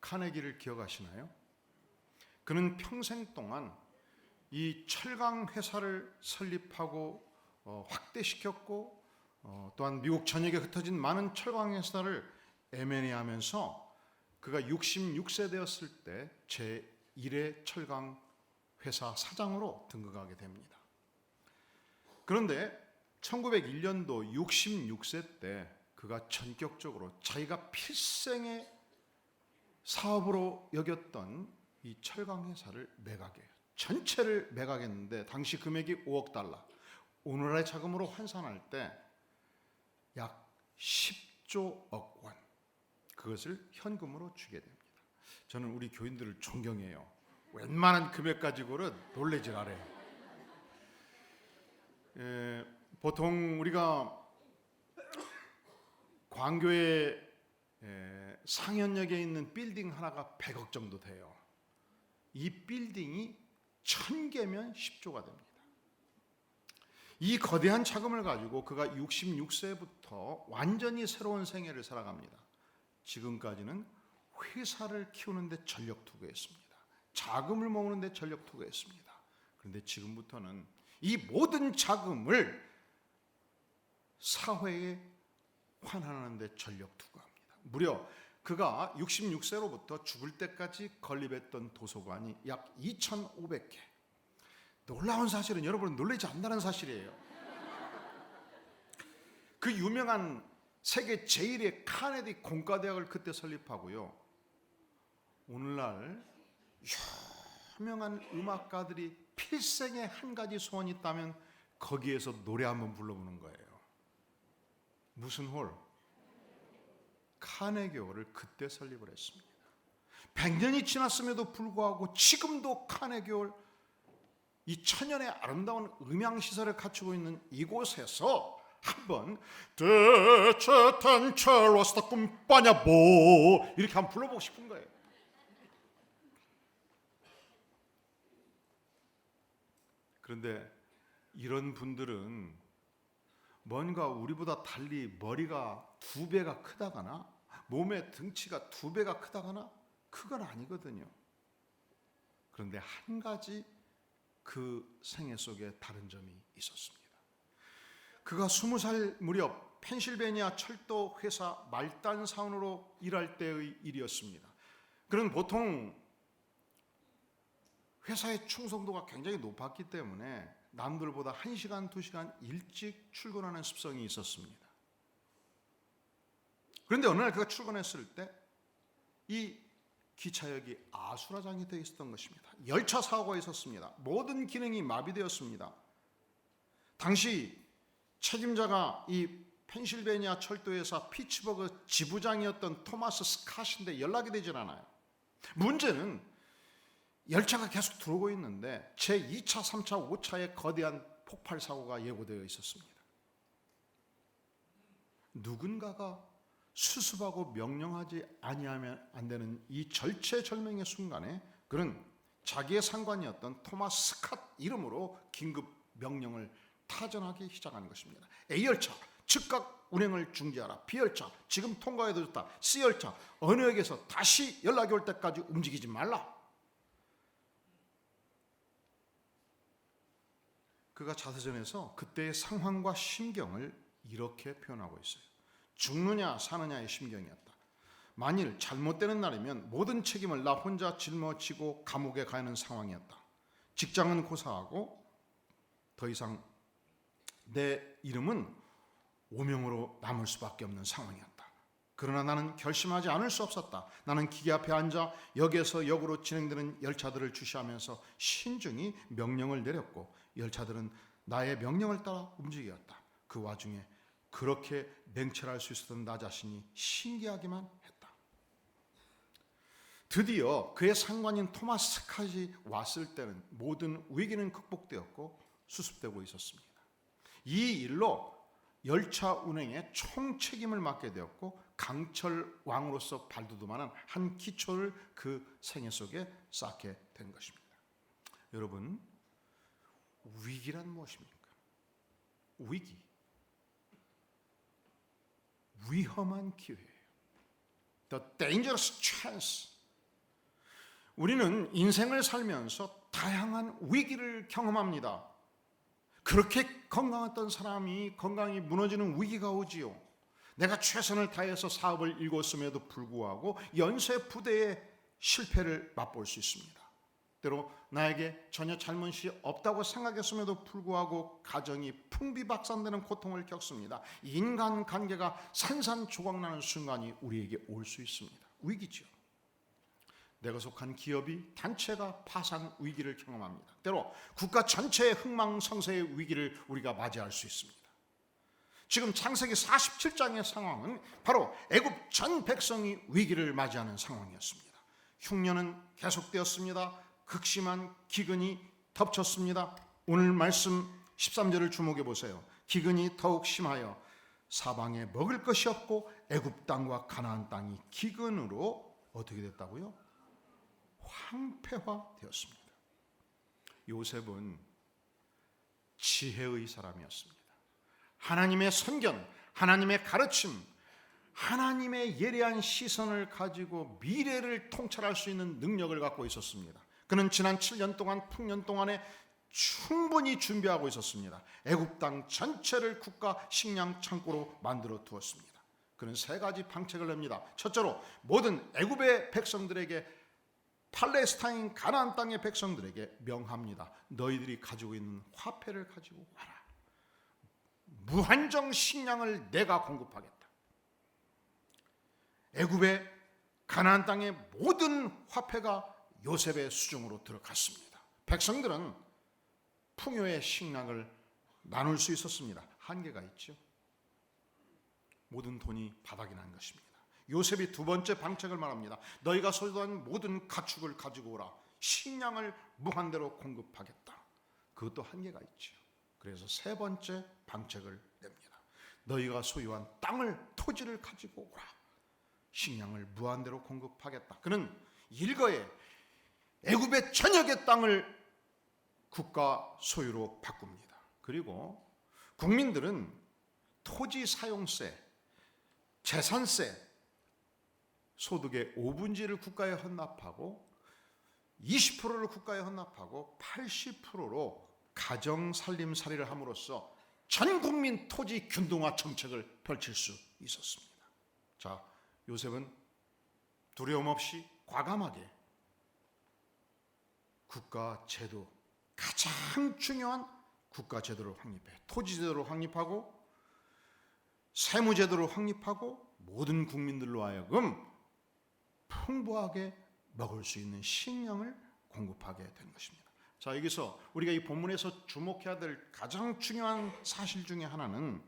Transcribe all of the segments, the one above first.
카네기를 기억하시나요? 그는 평생 동안 이 철강 회사를 설립하고 확대시켰고 또한 미국 전역에 흩어진 많은 철강 회사를 M&A하면서 그가 66세 되었을 때 제1회 철강 회사 사장으로 등극하게 됩니다. 그런데 1901년도 66세 때 그가 전격적으로 자기가 필생의 사업으로 여겼던 이 철강 회사를 매각해요. 전체를 매각했는데 당시 금액이 5억 달러. 오늘날의 자금으로 환산할 때 약 10조억 원. 그것을 현금으로 주게 됩니다. 저는 우리 교인들을 존경해요. 웬만한 금액 가지고는 놀라질 않아요. 보통 우리가 광교에 상현역에 있는 빌딩 하나가 100억 정도 돼요. 이 빌딩이 1000개면 10조가 됩니다. 이 거대한 자금을 가지고 그가 66세부터 완전히 새로운 생애를 살아갑니다. 지금까지는 회사를 키우는데 전력 투구했습니다. 자금을 모으는데 전력 투구했습니다. 그런데 지금부터는 이 모든 자금을 사회에 환원하는 데 전력 투구합니다. 무려 그가 66세로부터 죽을 때까지 건립했던 도서관이 약 2,500개. 놀라운 사실은 여러분은 놀라지 않는다는 사실이에요. 그 유명한 세계 제1의 카네디 공과대학을 그때 설립하고요. 오늘날 유명한 음악가들이 필생의 한 가지 소원이 있다면 거기에서 노래 한번 불러보는 거예요. 무슨 홀? 카네기홀을 그때 설립을 했습니다. 100년이 지났음에도 불구하고 지금도 카네기홀, 이 천연의 아름다운 음향시설을 갖추고 있는 이곳에서 한번 대체탄 첼로스타 꿈빠냐보 이렇게 한번 불러보고 싶은 거예요. 그런데 이런 분들은 뭔가 우리보다 달리 머리가 2배가 크다거나 몸의 등치가 2배가 크다거나 그건 아니거든요. 그런데 한 가지 그 생애 속에 다른 점이 있었습니다. 그가 20살 무렵 펜실베니아 철도 회사 말단 사원으로 일할 때의 일이었습니다. 그는 보통 회사의 충성도가 굉장히 높았기 때문에 남들보다 1시간, 2시간 일찍 출근하는 습성이 있었습니다. 그런데 어느 날 그가 출근했을 때 이 기차역이 아수라장이 되어 있었던 것입니다. 열차 사고가 있었습니다. 모든 기능이 마비되었습니다. 당시 책임자가 이 펜실베니아 철도회사 피츠버그 지부장이었던 토마스 스캇인데 연락이 되질 않아요. 문제는 열차가 계속 들어오고 있는데 제2차, 3차, 5차에 거대한 폭발 사고가 예고되어 있었습니다. 누군가가 수습하고 명령하지 아니하면 안 되는 이 절체절명의 순간에 그는 자기의 상관이었던 토마스 스캇 이름으로 긴급 명령을 타전하기 시작하는 것입니다. A열차 즉각 운행을 중지하라. B열차 지금 통과해도 좋다. C열차 어느 역에서 다시 연락이 올 때까지 움직이지 말라. 그가 자서전에서 그때의 상황과 심경을 이렇게 표현하고 있어요. 죽느냐 사느냐의 심경이었다. 만일 잘못되는 날이면 모든 책임을 나 혼자 짊어지고 감옥에 가는 상황이었다. 직장은 고사하고 더 이상 내 이름은 오명으로 남을 수밖에 없는 상황이었다. 그러나 나는 결심하지 않을 수 없었다. 나는 기계 앞에 앉아 역에서 역으로 진행되는 열차들을 주시하면서 신중히 명령을 내렸고 열차들은 나의 명령을 따라 움직였다. 그 와중에 그렇게 냉철할 수 있었던 나 자신이 신기하기만 했다. 드디어 그의 상관인 토마스 스캇이 왔을 때는 모든 위기는 극복되었고 수습되고 있었습니다. 이 일로 열차 운행에 총 책임을 맡게 되었고 강철 왕으로서 발돋움하는 한 기초를 그 생애 속에 쌓게 된 것입니다. 여러분, 위기란 무엇입니까? 위기, 위험한 기회예요. The dangerous chance 우리는 인생을 살면서 다양한 위기를 경험합니다. 그렇게 건강했던 사람이 건강이 무너지는 위기가 오지요. 내가 최선을 다해서 사업을 일궜음에도 불구하고 연쇄 부대의 실패를 맛볼 수 있습니다. 때로 나에게 전혀 잘못이 없다고 생각했음에도 불구하고 가정이 풍비박산되는 고통을 겪습니다. 인간관계가 산산조각나는 순간이 우리에게 올 수 있습니다. 위기죠. 내가 속한 기업이 단체가 파산 위기를 경험합니다. 때로 국가 전체의 흥망성쇠의 위기를 우리가 맞이할 수 있습니다. 지금 창세기 47장의 상황은 바로 애굽 전 백성이 위기를 맞이하는 상황이었습니다. 흉년은 계속되었습니다. 극심한 기근이 덮쳤습니다. 오늘 말씀 13절을 주목해 보세요. 기근이 더욱 심하여 사방에 먹을 것이 없고 애굽 땅과 가나안 땅이 기근으로 어떻게 됐다고요? 황폐화되었습니다. 요셉은 지혜의 사람이었습니다. 하나님의 선견, 하나님의 가르침, 하나님의 예리한 시선을 가지고 미래를 통찰할 수 있는 능력을 갖고 있었습니다. 그는 지난 7년 동안 풍년 동안에 충분히 준비하고 있었습니다. 애굽 땅 전체를 국가 식량 창고로 만들어 두었습니다. 그는 세 가지 방책을 냅니다. 첫째로 모든 애굽의 백성들에게, 팔레스타인 가나안 땅의 백성들에게 명합니다. 너희들이 가지고 있는 화폐를 가지고 와라. 무한정 식량을 내가 공급하겠다. 애굽의 가나안 땅의 모든 화폐가 요셉의 수중으로 들어갔습니다. 백성들은 풍요의 식량을 나눌 수 있었습니다. 한계가 있죠. 모든 돈이 바닥이 난 것입니다. 요셉이 두 번째 방책을 말합니다. 너희가 소유한 모든 가축을 가지고 오라. 식량을 무한대로 공급하겠다. 그것도 한계가 있죠. 그래서 세 번째 방책을 냅니다. 너희가 소유한 땅을, 토지를 가지고 오라. 식량을 무한대로 공급하겠다. 그는 일거에 애굽의 전역의 땅을 국가 소유로 바꿉니다. 그리고 국민들은 토지 사용세, 재산세, 소득의 5분지를 국가에 헌납하고 20%를 국가에 헌납하고 80%로 가정 살림살이를 함으로써 전 국민 토지 균등화 정책을 펼칠 수 있었습니다. 자, 요셉은 두려움 없이 과감하게 국가 제도, 가장 중요한 국가 제도를 확립해 토지 제도를 확립하고 세무 제도를 확립하고 모든 국민들로 하여금 풍부하게 먹을 수 있는 식량을 공급하게 된 것입니다. 자, 여기서 우리가 이 본문에서 주목해야 될 가장 중요한 사실 중에 하나는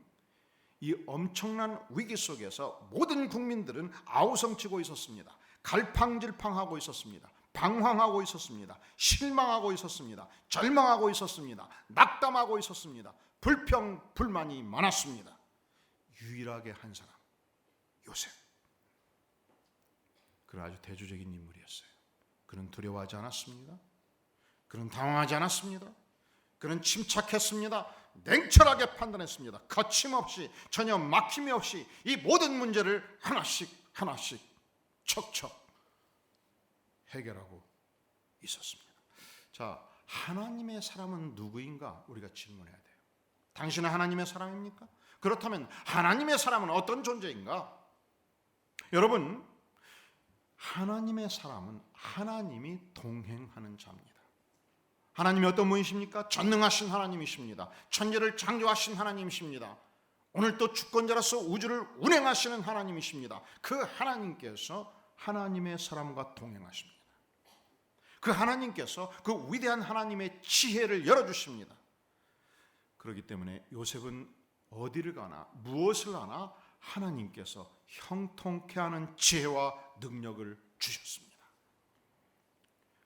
이 엄청난 위기 속에서 모든 국민들은 아우성치고 있었습니다. 갈팡질팡하고 있었습니다. 방황하고 있었습니다. 실망하고 있었습니다. 절망하고 있었습니다. 낙담하고 있었습니다. 불평, 불만이 많았습니다. 유일하게 한 사람, 요셉. 그는 아주 대조적인 인물이었어요. 그는 두려워하지 않았습니다. 그는 당황하지 않았습니다. 그는 침착했습니다. 냉철하게 판단했습니다. 거침없이, 전혀 막힘이 없이 이 모든 문제를 하나씩 척척 해결하고 있었습니다. 자, 하나님의 사람은 누구인가 우리가 질문해야 돼요. 당신은 하나님의 사람입니까? 그렇다면 하나님의 사람은 어떤 존재인가? 여러분, 하나님의 사람은 하나님이 동행하는 자입니다. 하나님이 어떤 분이십니까? 전능하신 하나님이십니다. 천지를 창조하신 하나님이십니다. 오늘 또 주권자로서 우주를 운행하시는 하나님이십니다. 그 하나님께서 하나님의 사람과 동행하십니다. 그 하나님께서 그 위대한 하나님의 지혜를 열어주십니다. 그렇기 때문에 요셉은 어디를 가나 무엇을 하나 하나님께서 형통케 하는 지혜와 능력을 주셨습니다.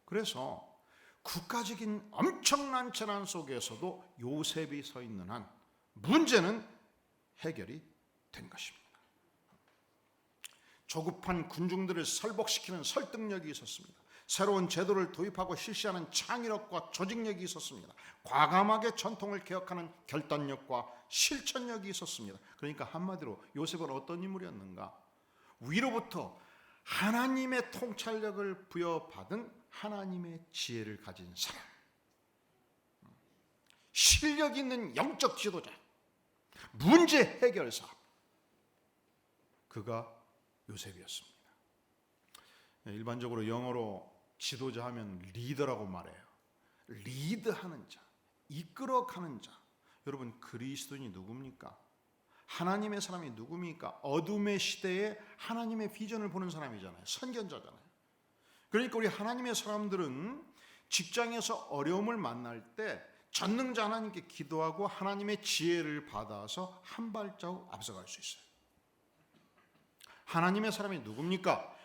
그래서 국가적인 엄청난 재난 속에서도 요셉이 서 있는 한 문제는 해결이 된 것입니다. 조급한 군중들을 설복시키는 설득력이 있었습니다. 새로운 제도를 도입하고 실시하는 창의력과 조직력이 있었습니다. 과감하게 전통을 개혁하는 결단력과 실천력이 있었습니다. 그러니까 한마디로 요셉은 어떤 인물이었는가? 위로부터 하나님의 통찰력을 부여받은 하나님의 지혜를 가진 사람, 실력 있는 영적 지도자, 문제 해결사, 그가 요셉이었습니다. 일반적으로 영어로 지도자 하면 리더라고 말해요. 리드하는 자, 이끌어가는 자. 여러분, 그리스도인이 누굽니까? 하나님의 사람이 누굽니까? 어둠의 시대에 하나님의 비전을 보는 사람이잖아요. 선견자잖아요. 그러니까 우리 하나님의 사람들은 직장에서 어려움을 만날 때 전능자 하나님께 기도하고 하나님의 지혜를 받아서 한 발자국 앞서갈 수 있어요. 하나님의 사람이 누굽니까?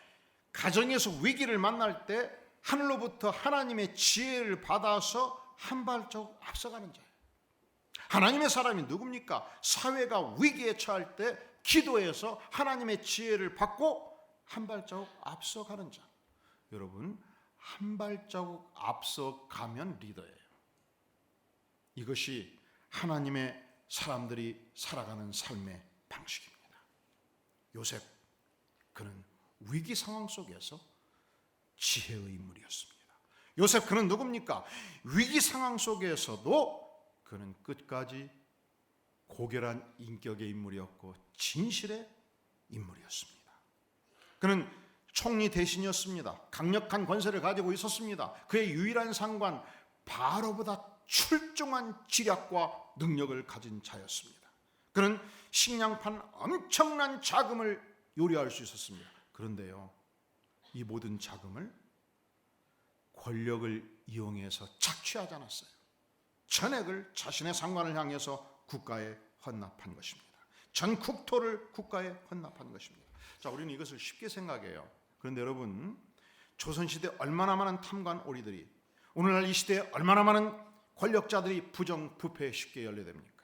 가정에서 위기를 만날 때 하늘로부터 하나님의 지혜를 받아서 한 발자국 앞서가는 자예요. 하나님의 사람이 누굽니까? 사회가 위기에 처할 때 기도해서 하나님의 지혜를 받고 한 발자국 앞서가는 자. 여러분, 한 발자국 앞서가면 리더예요. 이것이 하나님의 사람들이 살아가는 삶의 방식입니다. 요셉, 그는 위기 상황 속에서 지혜의 인물이었습니다. 요셉, 그는 누굽니까? 위기 상황 속에서도 그는 끝까지 고결한 인격의 인물이었고 진실의 인물이었습니다. 그는 총리 대신이었습니다. 강력한 권세를 가지고 있었습니다. 그의 유일한 상관 바로보다 출중한 지략과 능력을 가진 자였습니다. 그는 식량판 엄청난 자금을 요리할 수 있었습니다. 그런데요, 이 모든 자금을 권력을 이용해서 착취하지 않았어요. 전액을 자신의 상관을 향해서 국가에 헌납한 것입니다. 전 국토를 국가에 헌납한 것입니다. 자, 우리는 이것을 쉽게 생각해요. 그런데 여러분, 조선시대 얼마나 많은 탐관 오리들이, 오늘날 이 시대에 얼마나 많은 권력자들이 부정부패에 쉽게 연루됩니까?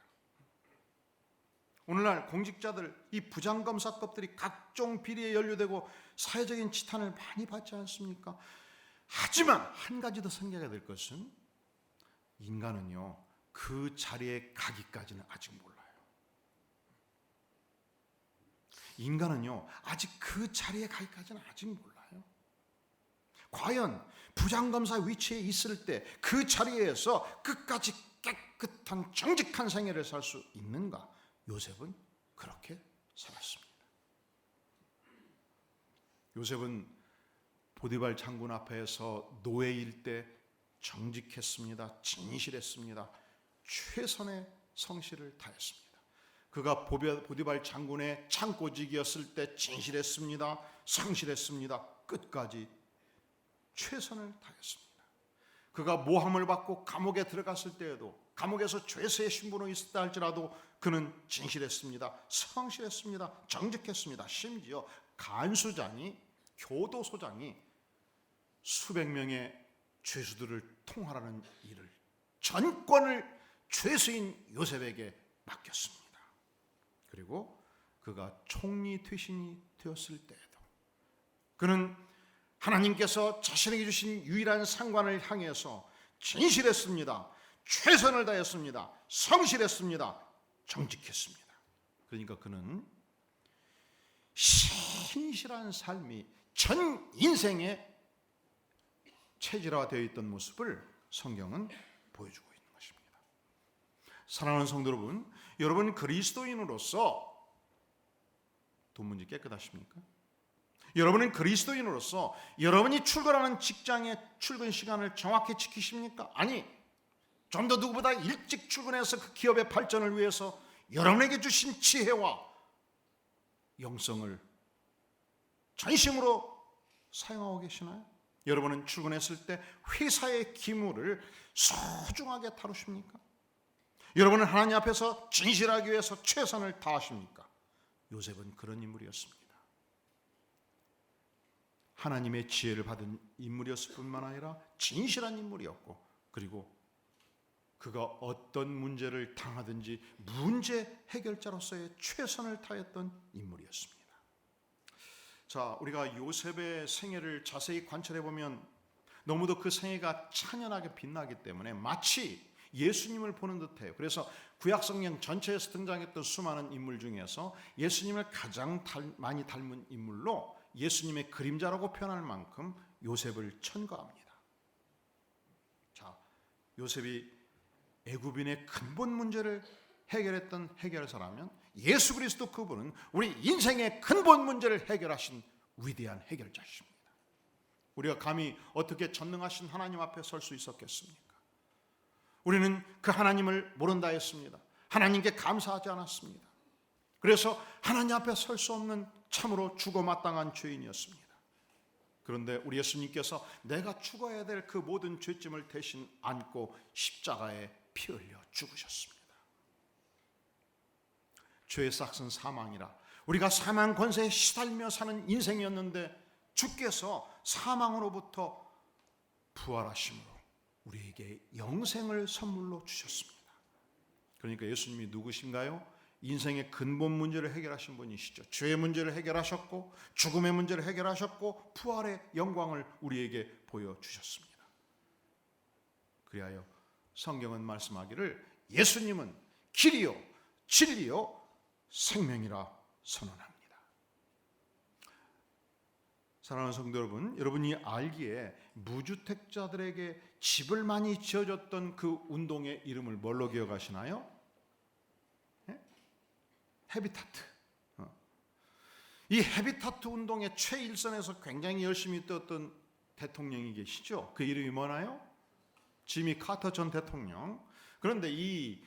오늘날 공직자들, 이 부장검사급들이 각종 비리에 연루되고 사회적인 지탄을 많이 받지 않습니까? 하지만 한 가지 더 생각해야 될 것은 인간은요, 그 자리에 가기까지는 아직 몰라요. 인간은요, 아직 그 자리에 가기까지는 아직 몰라요. 과연 부장검사 위치에 있을 때 그 자리에서 끝까지 깨끗한 정직한 생애를 살 수 있는가? 요셉은 그렇게 살았습니다. 요셉은 보디발 장군 앞에서 노예일 때 정직했습니다. 진실했습니다. 최선의 성실을 다했습니다. 그가 보디발 장군의 창고직이었을 때 진실했습니다. 성실했습니다. 끝까지 최선을 다했습니다. 그가 모함을 받고 감옥에 들어갔을 때에도, 감옥에서 죄수의 신분으로 있었다 할지라도 그는 진실했습니다. 성실했습니다. 정직했습니다. 심지어 간수장이, 교도소장이 수백 명의 죄수들을 통할하는 일을, 전권을 죄수인 요셉에게 맡겼습니다. 그리고 그가 총리 퇴신이 되었을 때에도 그는 하나님께서 자신에게 주신 유일한 상관을 향해서 진실했습니다. 최선을 다했습니다. 성실했습니다. 정직했습니다. 그러니까 그는 신실한 삶이 전 인생에 체질화되어 있던 모습을 성경은 보여주고 있는 것입니다. 사랑하는 성도 여러분, 여러분 그리스도인으로서 돈 문제 깨끗하십니까? 여러분은 그리스도인으로서 여러분이 출근하는 직장의 출근 시간을 정확히 지키십니까? 아니, 좀 더 누구보다 일찍 출근해서 그 기업의 발전을 위해서 여러분에게 주신 지혜와 영성을 전심으로 사용하고 계시나요? 여러분은 출근했을 때 회사의 기물을 소중하게 다루십니까? 여러분은 하나님 앞에서 진실하기 위해서 최선을 다하십니까? 요셉은 그런 인물이었습니다. 하나님의 지혜를 받은 인물이었을 뿐만 아니라 진실한 인물이었고, 그리고 그가 어떤 문제를 당하든지 문제 해결자로서의 최선을 다했던 인물이었습니다. 자, 우리가 요셉의 생애를 자세히 관찰해 보면 너무도 그 생애가 찬연하게 빛나기 때문에 마치 예수님을 보는 듯해요. 그래서 구약성경 전체에서 등장했던 수많은 인물 중에서 예수님을 가장 많이 닮은 인물로 예수님의 그림자라고 표현할 만큼 요셉을 천거합니다. 요셉이 애굽인의 근본 문제를 해결했던 해결사라면 예수 그리스도 그분은 우리 인생의 근본 문제를 해결하신 위대한 해결자십니다. 우리가 감히 어떻게 전능하신 하나님 앞에 설 수 있었겠습니까? 우리는 그 하나님을 모른다 했습니다. 하나님께 감사하지 않았습니다. 그래서 하나님 앞에 설 수 없는 참으로 죽어 마땅한 죄인이었습니다. 그런데 우리 예수님께서 내가 죽어야 될 그 모든 죄짐을 대신 안고 십자가에 피 흘려 죽으셨습니다. 죄의 삭은 사망이라 우리가 사망 권세에 시달며 사는 인생이었는데 주께서 사망으로부터 부활하심으로 우리에게 영생을 선물로 주셨습니다. 그러니까 예수님이 누구신가요? 인생의 근본 문제를 해결하신 분이시죠. 죄의 문제를 해결하셨고 죽음의 문제를 해결하셨고 부활의 영광을 우리에게 보여주셨습니다. 그리하여 성경은 말씀하기를 예수님은 길이요 진리요 생명이라 선언합니다. 사랑하는 성도 여러분, 여러분이 알기에 무주택자들에게 집을 많이 지어줬던 그 운동의 이름을 뭘로 기억하시나요? 헤비타트. 이 헤비타트 운동의 최일선에서 굉장히 열심히 뛰었던 대통령이 계시죠. 그 이름이 뭐나요? 지미 카터 전 대통령. 그런데 이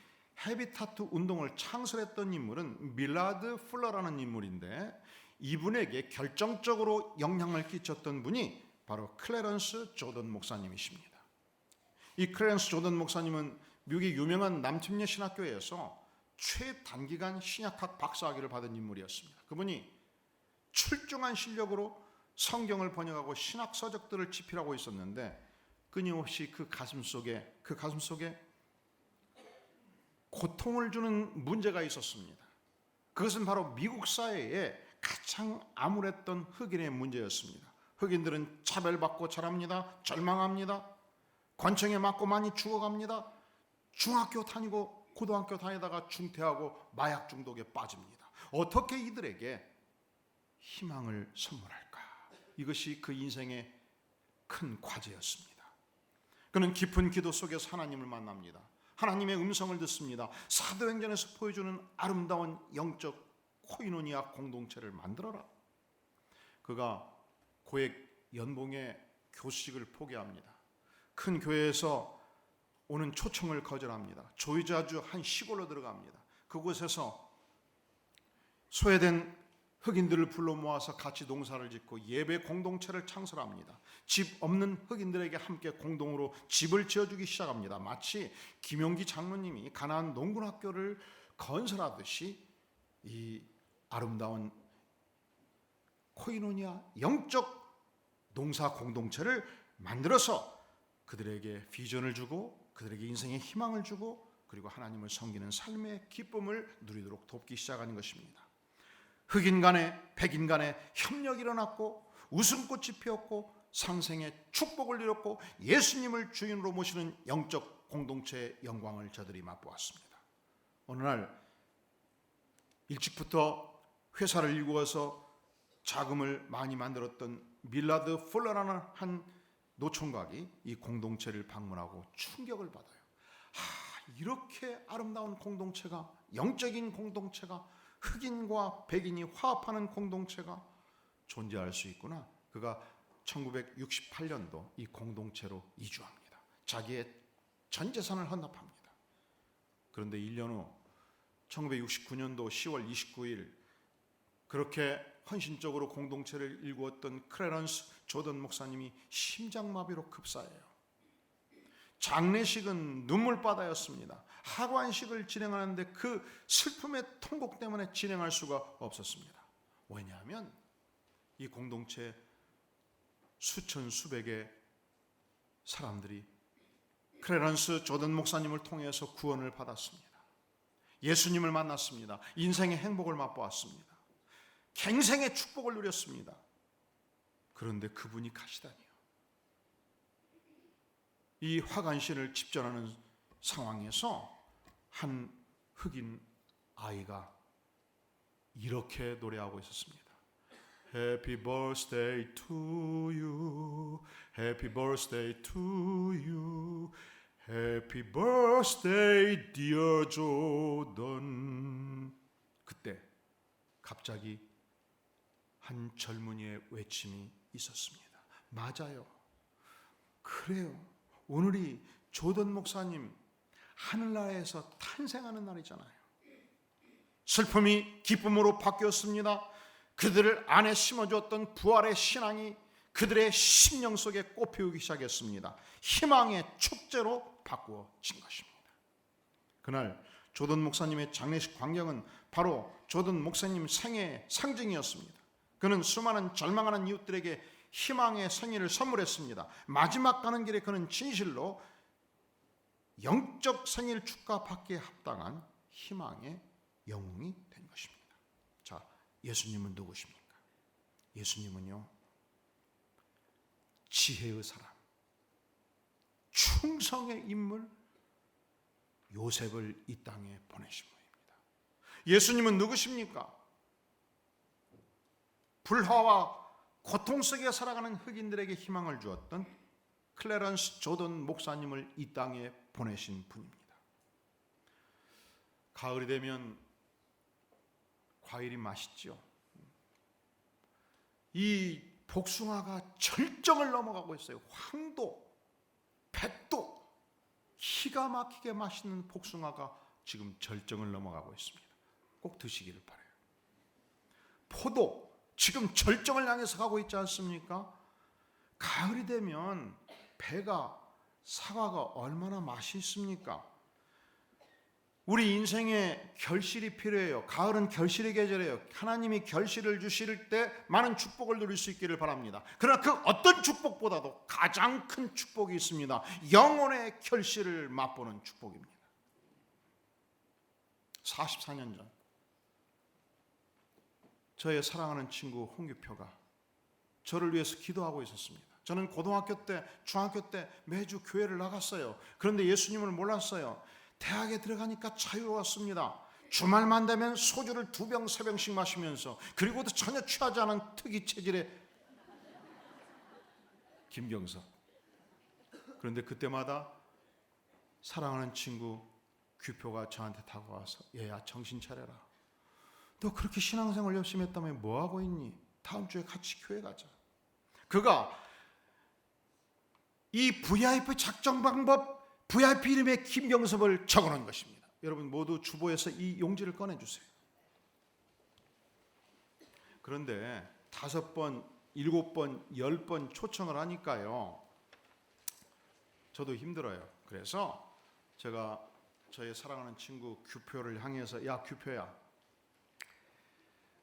헤비타트 운동을 창설했던 인물은 밀라드 풀러라는 인물인데 이분에게 결정적으로 영향을 끼쳤던 분이 바로 클래런스 조던 목사님이십니다. 이 클래런스 조던 목사님은 미국의 유명한 남침례 신학교에서 최단기간 신약학 박사학위를 받은 인물이었습니다. 그분이 출중한 실력으로 성경을 번역하고 신학 서적들을 집필하고 있었는데 끊임없이 그 가슴 속에 고통을 주는 문제가 있었습니다. 그것은 바로 미국 사회에 가장 암울했던 흑인의 문제였습니다. 흑인들은 차별받고 자랍니다. 절망합니다. 권총에 맞고 많이 죽어갑니다. 중학교 다니고 고등학교 다니다가 중퇴하고 마약 중독에 빠집니다. 어떻게 이들에게 희망을 선물할까? 이것이 그 인생의 큰 과제였습니다. 그는 깊은 기도 속에서 하나님을 만납니다. 하나님의 음성을 듣습니다. 사도행전에서 보여주는 아름다운 영적 코이노니아 공동체를 만들어라. 그가 고액 연봉의 교수직을 포기합니다. 큰 교회에서 오는 초청을 거절합니다. 조지아주 한 시골로 들어갑니다. 그곳에서 소외된 흑인들을 불러 모아서 같이 농사를 짓고 예배 공동체를 창설합니다. 집 없는 흑인들에게 함께 공동으로 집을 지어주기 시작합니다. 마치 김용기 장로님이 가나안 농군학교를 건설하듯이 이 아름다운 코이노니아 영적 농사 공동체를 만들어서 그들에게 비전을 주고 그들에게 인생의 희망을 주고 그리고 하나님을 섬기는 삶의 기쁨을 누리도록 돕기 시작하는 것입니다. 흑인 간에 백인 간에 협력이 일어났고 웃음꽃이 피었고 상생의 축복을 이뤘고 예수님을 주인으로 모시는 영적 공동체의 영광을 저들이 맛보았습니다. 어느 날 일찍부터 회사를 일구어서 자금을 많이 만들었던 밀라드 풀러라는 한 노총각이 이 공동체를 방문하고 충격을 받아요. 이렇게 아름다운 공동체가, 영적인 공동체가, 흑인과 백인이 화합하는 공동체가 존재할 수 있구나. 그가 1968년도 이 공동체로 이주합니다. 자기의 전 재산을 헌납합니다. 그런데 1년 후 1969년도 10월 29일 그렇게 헌신적으로 공동체를 일구었던 클래런스 조던 목사님이 심장마비로 급사해요. 장례식은 눈물바다였습니다. 하관식을 진행하는데 그 슬픔의 통곡 때문에 진행할 수가 없었습니다. 왜냐하면 이 공동체 수천 수백의 사람들이 클래런스 조던 목사님을 통해서 구원을 받았습니다. 예수님을 만났습니다. 인생의 행복을 맛보았습니다. 갱생의 축복을 누렸습니다. 그런데 그분이 가시다니요. 이 화관신을 집전하는 상황에서 한 흑인 아이가 이렇게 노래하고 있었습니다. Happy birthday to you. Happy birthday to you. Happy birthday dear Jordan. 그때 갑자기 한 젊은이의 외침이 있었습니다. 맞아요. 그래요. 오늘이 조던 목사님 하늘나라에서 탄생하는 날이잖아요. 슬픔이 기쁨으로 바뀌었습니다. 그들을 안에 심어주었던 부활의 신앙이 그들의 심령 속에 꽃피우기 시작했습니다. 희망의 축제로 바꾸어진 것입니다. 그날 조던 목사님의 장례식 광경은 바로 조던 목사님 생애의 상징이었습니다. 그는 수많은 절망하는 이웃들에게 희망의 생일을 선물했습니다. 마지막 가는 길에 그는 진실로 영적 생일 축하받기에 합당한 희망의 영웅이 된 것입니다. 자, 예수님은 누구십니까? 예수님은요, 지혜의 사람, 충성의 인물 요셉을 이 땅에 보내신 분입니다. 예수님은 누구십니까? 불화와 고통 속에 살아가는 흑인들에게 희망을 주었던 클래런스 조던 목사님을 이 땅에 보내신 분입니다. 가을이 되면 과일이 맛있죠. 이 복숭아가 절정을 넘어가고 있어요. 황도, 백도, 기가 막히게 맛있는 복숭아가 지금 절정을 넘어가고 있습니다. 꼭 드시기를 바라요. 포도, 지금 절정을 향해서 가고 있지 않습니까? 가을이 되면 배가, 사과가 얼마나 맛있습니까? 우리 인생에 결실이 필요해요. 가을은 결실의 계절이에요. 하나님이 결실을 주실 때 많은 축복을 누릴 수 있기를 바랍니다. 그러나 그 어떤 축복보다도 가장 큰 축복이 있습니다. 영혼의 결실을 맛보는 축복입니다. 44년 전 저의 사랑하는 친구 홍규표가 저를 위해서 기도하고 있었습니다. 저는 고등학교 때, 중학교 때 매주 교회를 나갔어요. 그런데 예수님을 몰랐어요. 대학에 들어가니까 자유로웠습니다. 주말만 되면 소주를 2병, 3병씩 마시면서, 그리고도 전혀 취하지 않은 특이 체질의 김경석. 그런데 그때마다 사랑하는 친구 규표가 저한테 다가와서, 얘야 정신 차려라. 너 그렇게 신앙생활 열심히 했다면 뭐하고 있니? 다음 주에 같이 교회 가자. 그가 이 VIP 작정 방법, VIP 이름의 김경섭을 적어놓은 것입니다. 여러분 모두 주보에서 이 용지를 꺼내주세요. 그런데 5번, 7번, 10번 초청을 하니까요, 저도 힘들어요. 그래서 제가 저의 사랑하는 친구 규표를 향해서, 야 규표야,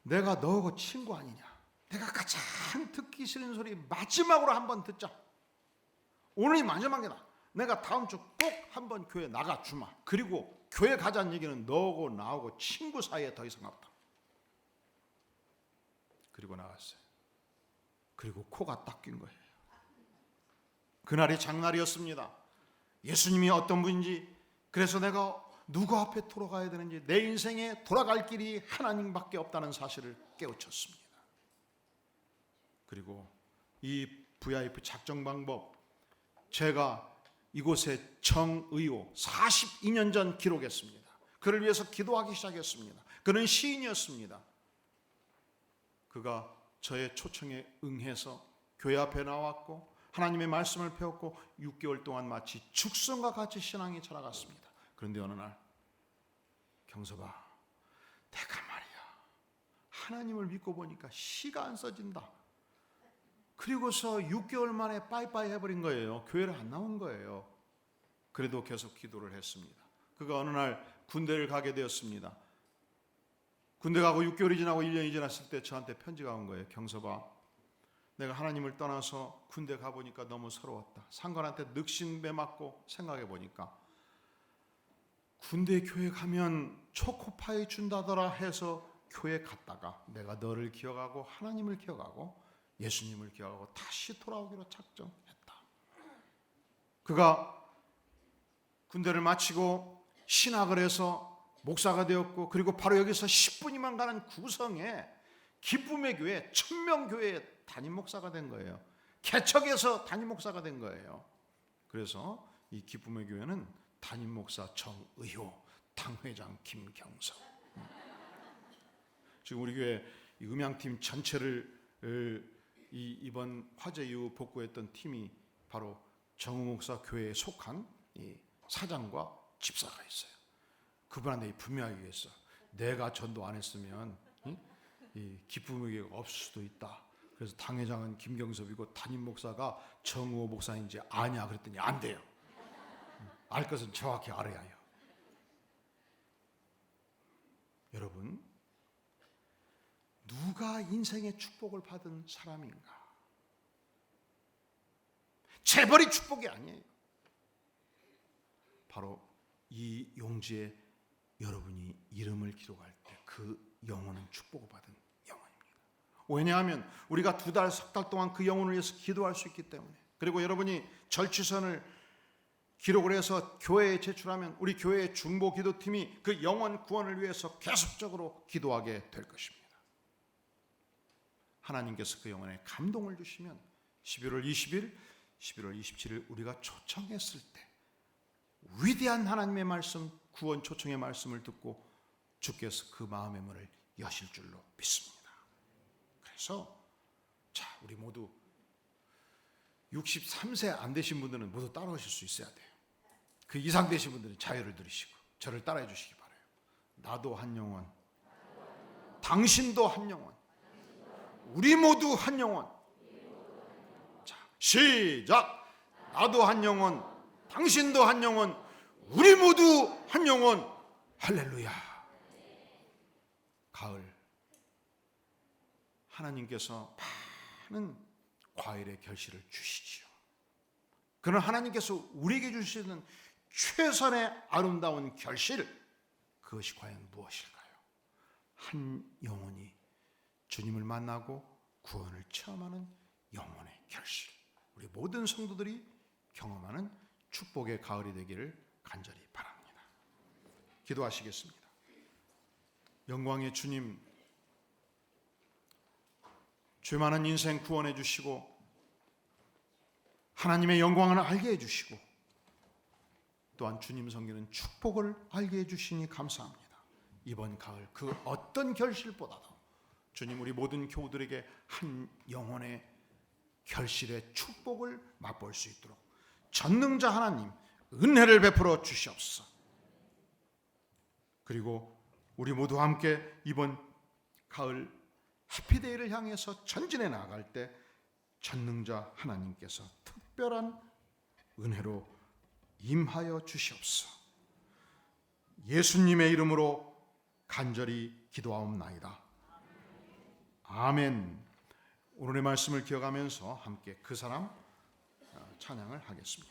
내가 너하고 친구 아니냐? 내가 가장 듣기 싫은 소리 마지막으로 한번 듣자. 오늘이 마지막이다. 내가 다음 주 꼭 한번 교회 나가 주마. 그리고 교회 가자는 얘기는 너하고 나하고 친구 사이에 더 이상 없다. 그리고 나갔어요. 그리고 코가 딱 낀 거예요. 그날이 장날이었습니다. 예수님이 어떤 분인지, 그래서 내가 누구 앞에 돌아가야 되는지, 내 인생에 돌아갈 길이 하나님밖에 없다는 사실을 깨우쳤습니다. 그리고 이 VIP 작정 방법, 제가 이곳에 정의호 42년 전 기록했습니다. 그를 위해서 기도하기 시작했습니다. 그는 시인이었습니다. 그가 저의 초청에 응해서 교회 앞에 나왔고 하나님의 말씀을 배웠고 6개월 동안 마치 죽순과 같이 신앙이 자라갔습니다. 그런데 어느 날, 경섭아, 내가 말이야 하나님을 믿고 보니까 시가 안 써진다. 그리고서 6개월 만에 빠이빠이 해버린 거예요. 교회를 안 나온 거예요. 그래도 계속 기도를 했습니다. 그가 어느 날 군대를 가게 되었습니다. 군대 가고 6개월이 지나고 1년이 지났을 때 저한테 편지가 온 거예요. 경섭아, 내가 하나님을 떠나서 군대 가보니까 너무 서러웠다. 상관한테 늑신배 맞고 생각해보니까 군대 교회 가면 초코파이 준다더라 해서 교회 갔다가 내가 너를 기억하고 하나님을 기억하고 예수님을 기억하고 다시 돌아오기로 작정했다. 그가 군대를 마치고 신학을 해서 목사가 되었고, 그리고 바로 여기서 10분이면 가는 구성에 기쁨의 교회, 천명교회의 담임 목사가 된 거예요. 개척에서 담임 목사가 된 거예요. 그래서 이 기쁨의 교회는 담임 목사 정의호, 당회장 김경석. 지금 우리 교회 음향팀 전체를 이번 화재 이후 복구했던 팀이 바로 정우 목사 교회에 속한 이 사장과 집사가 있어요. 그분한테 분명하게 얘기했어. 내가 전도 안 했으면 이 기쁨의 교회가 없을 수도 있다. 그래서 당회장은 김경섭이고 담임 목사가 정우호 목사인지 아냐 그랬더니 안 돼요. 알 것은 정확히 알아야 해요. 여러분, 누가 인생의 축복을 받은 사람인가? 재벌이 축복이 아니에요. 바로 이 용지에 여러분이 이름을 기록할 때 그 영혼은 축복을 받은 영혼입니다. 왜냐하면 우리가 2달, 3달 동안 그 영혼을 위해서 기도할 수 있기 때문에, 그리고 여러분이 절취선을 기록을 해서 교회에 제출하면 우리 교회의 중보 기도팀이 그 영혼 구원을 위해서 계속적으로 기도하게 될 것입니다. 하나님께서 그 영혼에 감동을 주시면 11월 20일, 11월 27일 우리가 초청했을 때 위대한 하나님의 말씀, 구원 초청의 말씀을 듣고 주께서 그 마음의 문을 여실 줄로 믿습니다. 그래서 자, 우리 모두 63세 안 되신 분들은 모두 따라오실 수 있어야 돼요. 그 이상 되신 분들은 자유를 누리시고 저를 따라해 주시기 바라요. 나도 한 영혼, 당신도 한 영혼, 우리 모두 한 영혼. 자, 시작. 나도 한 영혼, 당신도 한 영혼, 우리 모두 한 영혼. 할렐루야. 가을, 하나님께서 많은 과일의 결실을 주시지요. 그러나 하나님께서 우리에게 주시는 최선의 아름다운 결실, 그것이 과연 무엇일까요? 한 영혼이 주님을 만나고 구원을 체험하는 영혼의 결실. 우리 모든 성도들이 경험하는 축복의 가을이 되기를 간절히 바랍니다. 기도하시겠습니다. 영광의 주님, 죄 많은 인생 구원해 주시고 하나님의 영광을 알게 해 주시고 또한 주님 섬기는 축복을 알게 해 주시니 감사합니다. 이번 가을 그 어떤 결실보다도 주님, 우리 모든 교우들에게 한 영혼의 결실의 축복을 맛볼 수 있도록 전능자 하나님 은혜를 베풀어 주시옵소서. 그리고 우리 모두 함께 이번 가을 해피데이를 향해서 전진해 나아갈 때 전능자 하나님께서 특별한 은혜로 임하여 주시옵소서. 예수님의 이름으로 간절히 기도하옵나이다. 아멘. 오늘의 말씀을 기억하면서 함께 그 사람 찬양을 하겠습니다.